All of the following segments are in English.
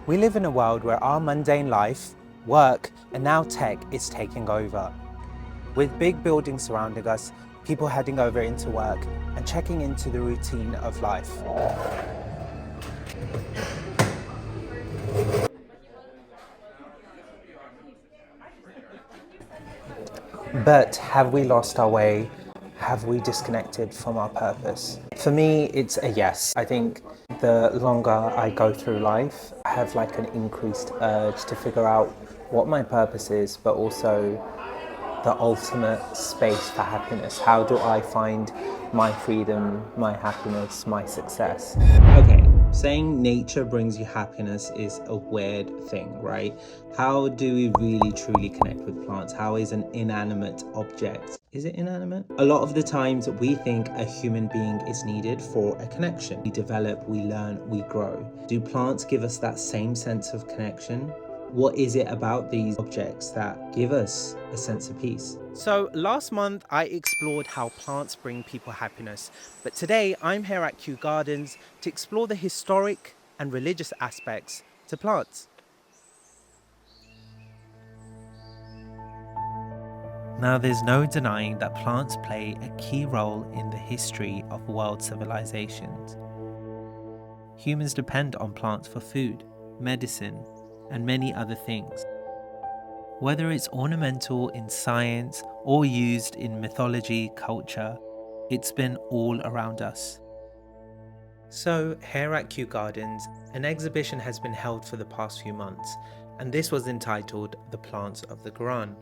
We live in a world where our mundane life, work, and now tech is taking over. With big buildings surrounding us, people heading over into work and checking into the routine of life. But have we lost our way? Have we disconnected from our purpose? For me, it's a yes. I think the longer I go through life, I have like an increased urge to figure out what my purpose is, but also the ultimate space for happiness. How do I find my freedom, my happiness, my success? Okay, saying nature brings you happiness is a weird thing, right? How do we really truly connect with plants? How is an inanimate object? Is it inanimate? A lot of the times we think a human being is needed for a connection. We develop, we learn, we grow. Do plants give us that same sense of connection? What is it about these objects that give us a sense of peace? So last month I explored how plants bring people happiness, but today I'm here at Kew Gardens to explore the historic and religious aspects to plants. Now, there's no denying that plants play a key role in the history of world civilizations. Humans depend on plants for food, medicine, and many other things. Whether it's ornamental in science or used in mythology, culture, it's been all around us. So, here at Kew Gardens, an exhibition has been held for the past few months, and this was entitled The Plants of the Quran.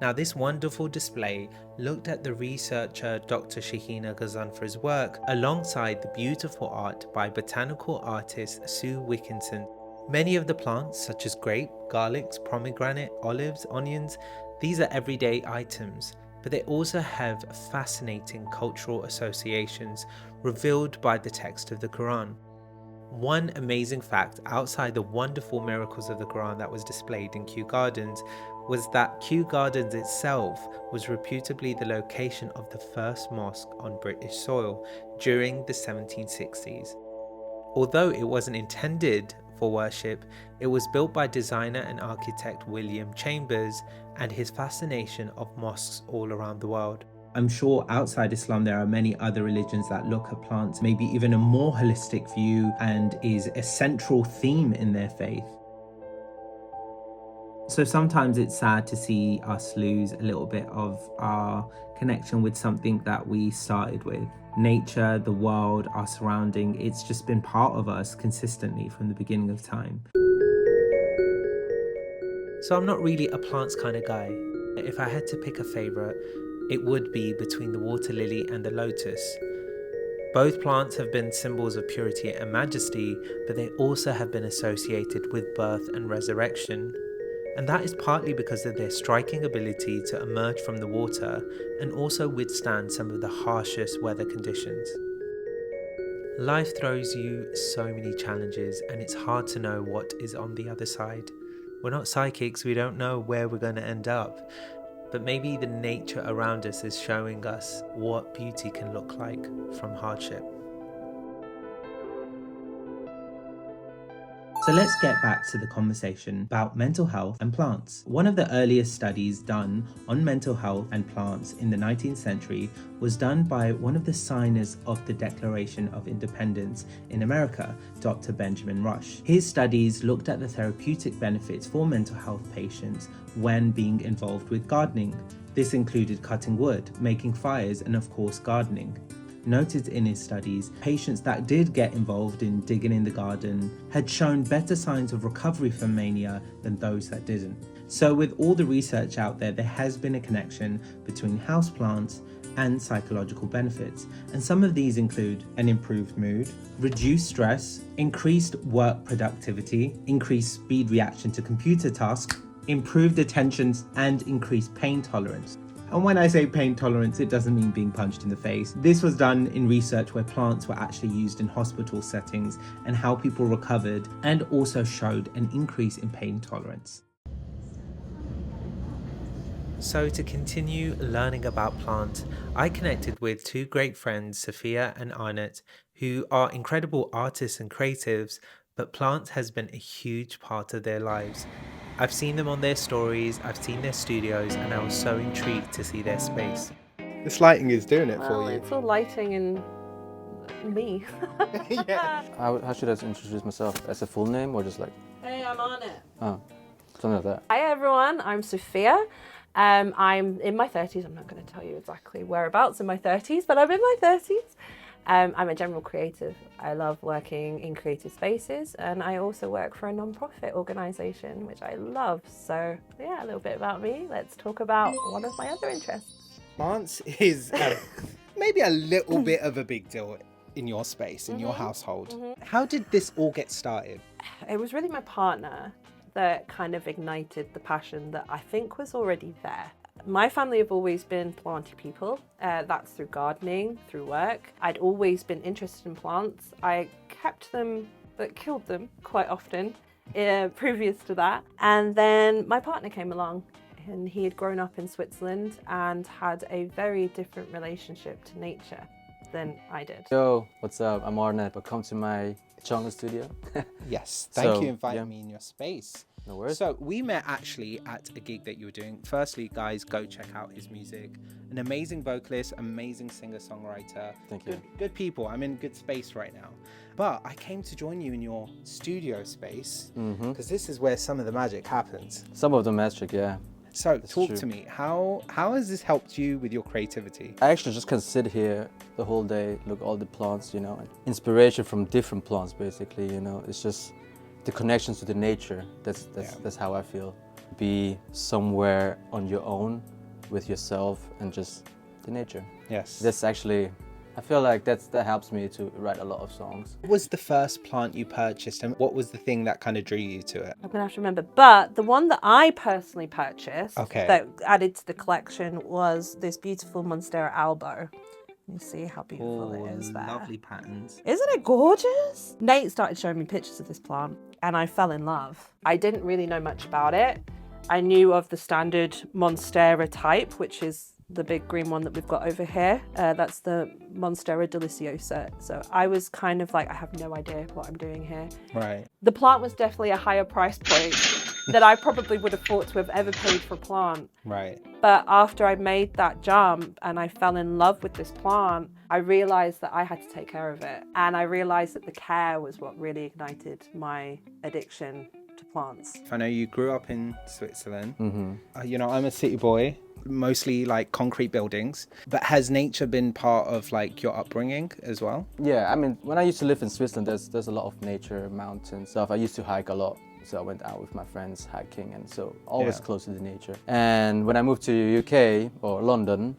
Now, this wonderful display looked at the researcher Dr. Shahina Ghazanfar's work alongside the beautiful art by botanical artist Sue Wickison. Many of the plants, such as grape, garlics, pomegranate, olives, onions, these are everyday items, but they also have fascinating cultural associations revealed by the text of the Quran. One amazing fact outside the wonderful miracles of the Quran that was displayed in Kew Gardens was that Kew Gardens itself was reputably the location of the first mosque on British soil during the 1760s. Although it wasn't intended for worship, it was built by designer and architect William Chambers and his fascination of mosques all around the world. I'm sure outside Islam there are many other religions that look at plants maybe even a more holistic view and is a central theme in their faith. So sometimes it's sad to see us lose a little bit of our connection with something that we started with. Nature, the world, our surrounding, it's just been part of us consistently from the beginning of time. So I'm not really a plants kind of guy. If I had to pick a favourite, it would be between the water lily and the lotus. Both plants have been symbols of purity and majesty, but they also have been associated with birth and resurrection. And that is partly because of their striking ability to emerge from the water and also withstand some of the harshest weather conditions. Life throws you so many challenges, and it's hard to know what is on the other side. We're not psychics, we don't know where we're going to end up, but maybe the nature around us is showing us what beauty can look like from hardship. So let's get back to the conversation about mental health and plants. One of the earliest studies done on mental health and plants in the 19th century was done by one of the signers of the Declaration of Independence in America, Dr. Benjamin Rush. His studies looked at the therapeutic benefits for mental health patients when being involved with gardening. This included cutting wood, making fires, and of course gardening. Noted in his studies, patients that did get involved in digging in the garden had shown better signs of recovery from mania than those that didn't. So with all the research out there, there has been a connection between houseplants and psychological benefits. And some of these include an improved mood, reduced stress, increased work productivity, increased speed reaction to computer tasks, improved attention, and increased pain tolerance. And when I say pain tolerance, it doesn't mean being punched in the face. This was done in research where plants were actually used in hospital settings and how people recovered, and also showed an increase in pain tolerance. So to continue learning about plants, I connected with two great friends, Sophia and Arnat, who are incredible artists and creatives, but plants has been a huge part of their lives. I've seen them on their stories, I've seen their studios, and I was so intrigued to see their space. This lighting is doing it for you. It's all lighting and me. Yeah. How should I introduce myself? As a full name or just like? Hey, I'm Arnat. Oh, something like that. Hi everyone, I'm Sophia. I'm in my 30s. I'm not going to tell you exactly whereabouts in my 30s, but I'm in my 30s. I'm a general creative. I love working in creative spaces, and I also work for a non-profit organisation, which I love. So yeah, a little bit about me. Let's talk about one of my other interests. Plants is maybe a little bit of a big deal in your space, in your household. How did this all get started? It was really my partner that kind of ignited the passion that I think was already there. My family have always been planty people. That's through gardening, through work. I'd always been interested in plants. I kept them but killed them quite often previous to that. And then my partner came along, and he had grown up in Switzerland and had a very different relationship to nature than I did. Yo, what's up? I'm Arnat. Welcome to my jungle studio. Yes, thank you for inviting me in your space. No worries. So we met actually at a gig that you were doing. Firstly, guys, go check out his music. An amazing vocalist, amazing singer-songwriter. Thank you. Good people. I'm in good space right now. But I came to join you in your studio space because this is where some of the magic happens. Some of the magic, yeah. So That's talk true. to me. How has this helped you with your creativity? I actually just can sit here the whole day, look all the plants, you know, inspiration from different plants, basically, you know. It's just the connections to the nature. That's how I feel. Be somewhere on your own with yourself and just the nature. Yes. That's actually, I feel like that helps me to write a lot of songs. What was the first plant you purchased, and what was the thing that kind of drew you to it? I'm gonna have to remember, but the one that I personally purchased that added to the collection was this beautiful Monstera albo. You see how beautiful it is there. Lovely patterns. Isn't it gorgeous? Nate started showing me pictures of this plant and I fell in love. I didn't really know much about it. I knew of the standard Monstera type, which is the big green one that we've got over here. That's the Monstera deliciosa. So I was kind of like, I have no idea what I'm doing here. Right. The plant was definitely a higher price point that I probably would have thought to have ever paid for a plant. Right. But after I made that jump and I fell in love with this plant, I realized that I had to take care of it. And I realized that the care was what really ignited my addiction to plants. I know you grew up in Switzerland. You know, I'm a city boy, mostly like concrete buildings. But has nature been part of like your upbringing as well? Yeah, I mean, when I used to live in Switzerland, there's a lot of nature, mountains, stuff. I used to hike a lot. So I went out with my friends hiking, and so always close to the nature. And when I moved to UK or London,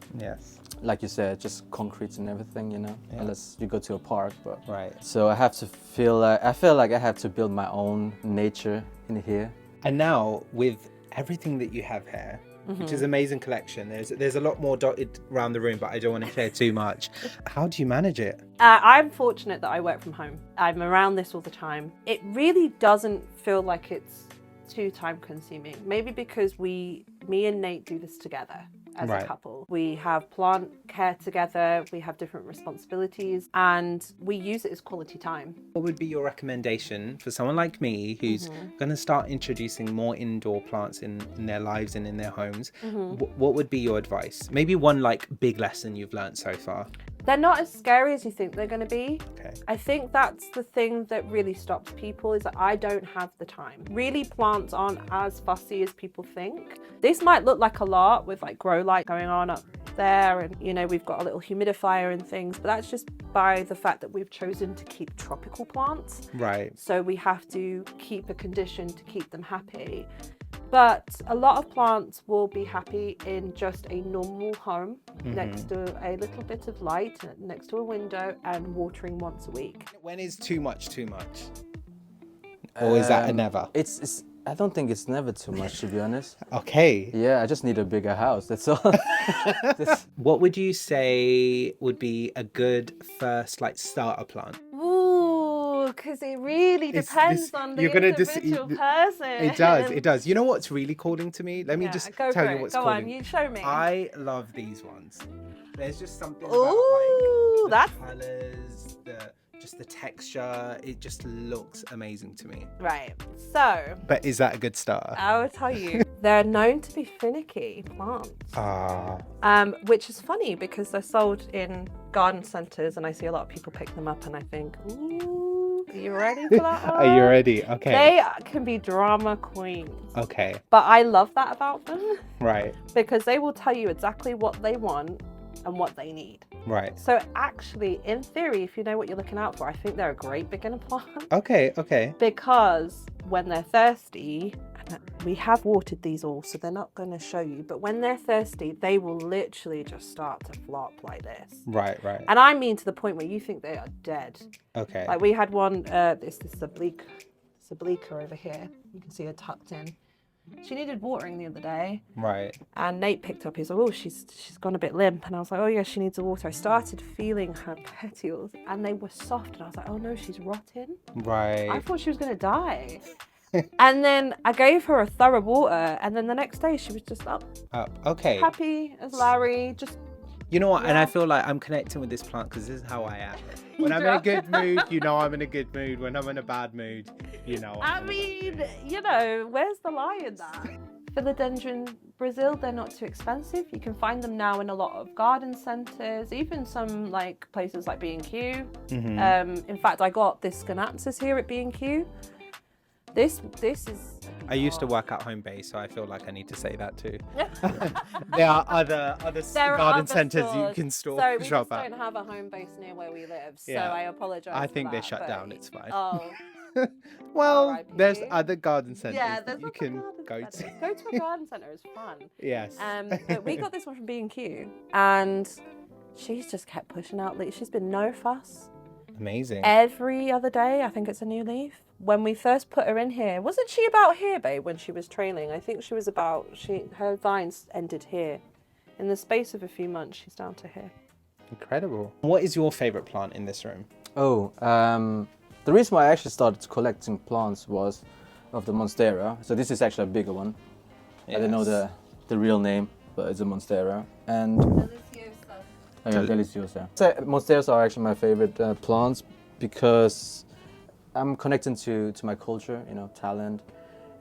like you said, just concrete and everything, you know, unless you go to a park. But so I have to I feel like I have to build my own nature in here. And now with everything that you have here, which is an amazing collection, there's a lot more dotted around the room, but I don't want to share too much. How do you manage it? I'm fortunate that I work from home. I'm around this all the time. It really doesn't feel like it's too time consuming. Maybe because me and Nate do this together as a couple. We have plant care together, we have different responsibilities, and we use it as quality time. What would be your recommendation for someone like me who's going to start introducing more indoor plants in their lives and in their homes? What would be your advice? Maybe one like big lesson you've learned so far. They're not as scary as you think they're going to be. Okay. I think that's the thing that really stops people, is that I don't have the time. Really, plants aren't as fussy as people think. This might look like a lot with like grow light going on up there, and you know, we've got a little humidifier and things, but that's just by the fact that we've chosen to keep tropical plants. Right. So we have to keep a condition to keep them happy. But a lot of plants will be happy in just a normal home, next to a little bit of light, next to a window, and watering once a week. When is too much? Or is that a never? I don't think it's never too much, to be honest. Okay. Yeah, I just need a bigger house, that's all. What would you say would be a good first like starter plant? Because it really depends on the individual person. It does. You know what's really calling to me? Let me just tell you what's calling. Go on, you show me. I love these ones. There's just something Ooh, about like the colours, the just the texture, it just looks amazing to me. Right, so But is that a good start? I will tell you, they're known to be finicky plants. Which is funny because they're sold in garden centres, and I see a lot of people pick them up, and I think, ooh, are you ready for that one? Are you ready? Okay. They can be drama queens. Okay. But I love that about them. Right. Because they will tell you exactly what they want and what they need. Right. So actually, in theory, if you know what you're looking out for, I think they're a great beginner plant. Okay. Because when they're thirsty, and we have watered these all, so they're not going to show you, but when they're thirsty, they will literally just start to flop like this. Right. And I mean to the point where you think they are dead. Okay. Like we had one, this is a bleaker over here. You can see her tucked in. She needed watering the other day. Right. And Nate picked up, he's like, oh, she's gone a bit limp. And I was like, oh yeah, she needs a water. I started feeling her petioles and they were soft. And I was like, oh no, she's rotting. Right. I thought she was going to die. And then I gave her a thorough water. And then the next day she was just up. Okay. Happy as Larry. Just. You know what? Yeah. And I feel like I'm connecting with this plant because this is how I am. When I'm in a good mood, you know I'm in a good mood. When I'm in a bad mood, you know. I mean, you know, where's the lie in that? Philodendron Brazil, they're not too expensive. You can find them now in a lot of garden centres, even some like places like B&Q. In fact, I got this Schinapsis here at B&Q. This is. I used to work at home base, so I feel like I need to say that too. There are other garden centres you can so shop we at. just don't have a home base near where we live, so Yeah. I apologise. I think for they're that, shut but- down. It's fine. Oh. Well, RIP. there's other garden centres Yeah, that there's you other can garden go to. centres. Go to a garden centre, it's fun. Yes. But we got this one from B&Q, and she's just kept pushing out leaves. She's been no fuss. Amazing. Every other day, I think it's a new leaf. When we first put her in here, wasn't she about here, babe, when she was trailing? I think she was about, her vines ended here. In the space of a few months, she's down to here. Incredible. What is your favourite plant in this room? The reason why I actually started collecting plants was of the Monstera. So this is actually a bigger one. I don't know the real name, but it's a Monstera. And Deliciosa. So Monsteras are actually my favorite plants because I'm connecting to my culture, you know, Thailand.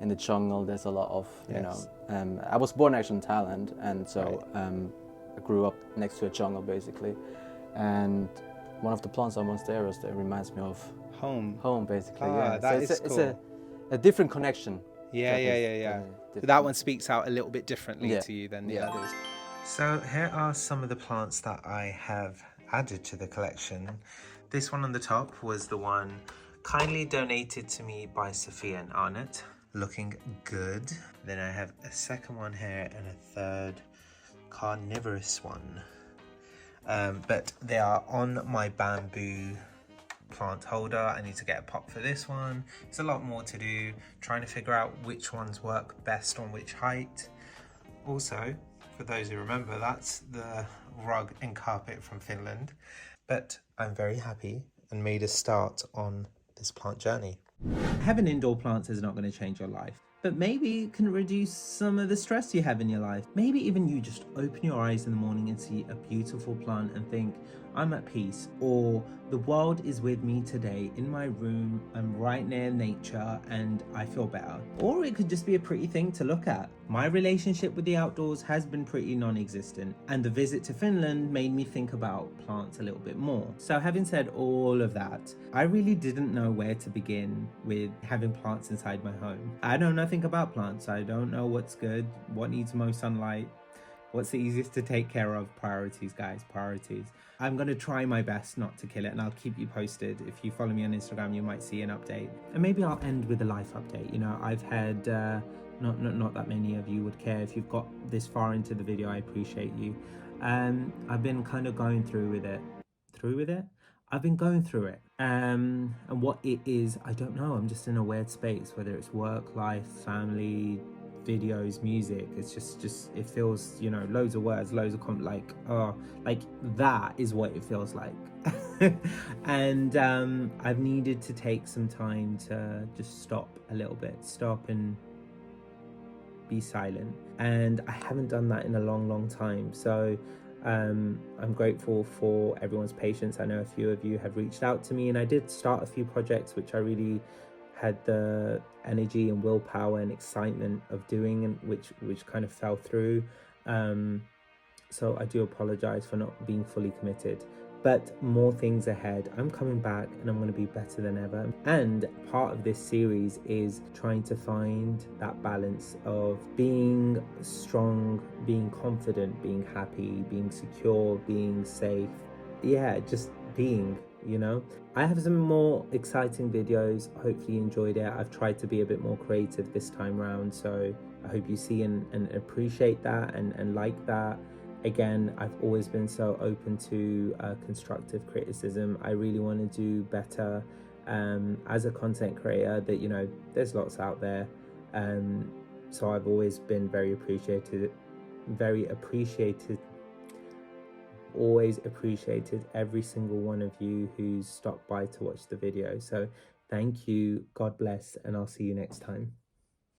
In the jungle, there's a lot of, you know, I was born actually in Thailand, and so I grew up next to a jungle basically. And one of the plants are Monsteras that reminds me of home basically. That so is it's cool. a different connection. Yeah. So that one speaks out a little bit differently to you than the others. So here are some of the plants that I have added to the collection. This one on the top was the one kindly donated to me by Sophia and Arnat, looking good. Then I have a second one here and a third carnivorous one. But they are on my bamboo plant holder. I need to get a pot for this one. It's a lot more to do, trying to figure out which ones work best on which height. Also, for those who remember, that's the rug and carpet from Finland. But I'm very happy and made a start on this plant journey. Having indoor plants is not going to change your life, but maybe it can reduce some of the stress you have in your life. Maybe even you just open your eyes in the morning and see a beautiful plant and think, I'm at peace, or the world is with me today in my room, I'm right near nature and I feel better. Or it could just be a pretty thing to look at. My relationship with the outdoors has been pretty non-existent, and the visit to Finland made me think about plants a little bit more. So having said all of that, I really didn't know where to begin with having plants inside my home. I know nothing about plants. I don't know what's good, what needs most sunlight, what's the easiest to take care of. Priorities, guys, priorities. I'm going to try my best not to kill it, and I'll keep you posted. If you follow me on Instagram, you might see an update. And maybe I'll end with a life update. You know, I've had, not that many of you would care. If you've got this far into the video, I appreciate you. I've been kind of going through with it. I've been going through it. And what it is, I don't know. I'm just in a weird space, whether it's work, life, family, videos, music. It's just it feels, you know, loads of words, loads of like that is what it feels like. And I've needed to take some time to just stop a little bit, stop and be silent, and I haven't done that in a long time. So I'm grateful for everyone's patience. I know a few of you have reached out to me, and I did start a few projects which I really had the energy and willpower and excitement of doing, and which kind of fell through. So I do apologize for not being fully committed. But more things ahead. I'm coming back and I'm going to be better than ever. And part of this series is trying to find that balance of being strong, being confident, being happy, being secure, being safe. Yeah, just being, you know. I have some more exciting videos. Hopefully you enjoyed it. I've tried to be a bit more creative this time round, so I hope you see and appreciate that and like that. Again, I've always been so open to constructive criticism. I really want to do better as a content creator. That, you know, there's lots out there, so I've always been always appreciated every single one of you who's stopped by to watch the video. So thank you, God bless, and I'll see you next time.